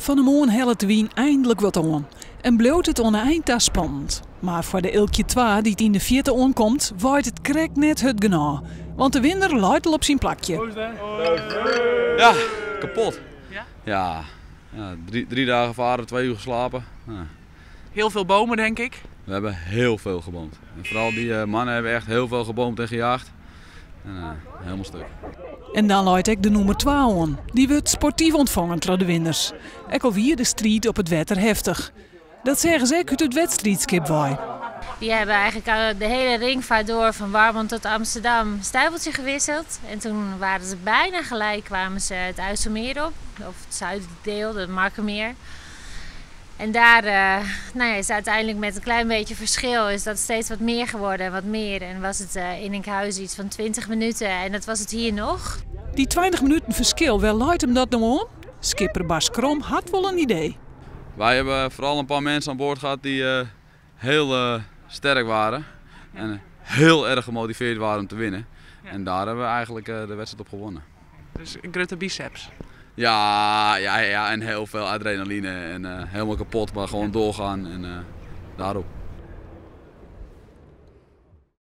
Van de moon helpt de wien eindelijk wat aan. En bloot het aan de eindtas spannend. Maar voor de Ilkje 2 die het in de vierde aankomt, waait het krek net het gena. Want de winnaar luidt al op zijn plakje. Ja, kapot. Ja? Ja, drie dagen varen, 2 uur geslapen. Ja. Heel veel bomen, denk ik. We hebben heel veel geboomd. En vooral die mannen hebben echt heel veel geboomd en gejaagd. En, helemaal stuk. En dan luidt ik de nummer 2 aan. Die wordt sportief ontvangen door de winners. Ik alweer de strijd op het wetter heftig. Dat zeggen ze ook uit het wedstrijdskip wij. Die hebben eigenlijk de hele ringvaart door van Warmond tot Amsterdam stuiveltje gewisseld. En toen waren ze bijna gelijk, kwamen ze het IJsselmeer op. Of het zuiddeel, het Markermeer. En daar is uiteindelijk met een klein beetje verschil is dat steeds wat meer geworden en wat meer. En was het in Enkhuizen iets van 20 minuten en dat was het hier nog. Die 20 minuten verschil, wel luidt hem dat nou aan? Skipper Bas Krom had wel een idee. Wij hebben vooral een paar mensen aan boord gehad die heel sterk waren. En heel erg gemotiveerd waren om te winnen. Ja. En daar hebben we eigenlijk de wedstrijd op gewonnen. Dus grutte biceps. Ja, en heel veel adrenaline en helemaal kapot, maar gewoon doorgaan en daarop.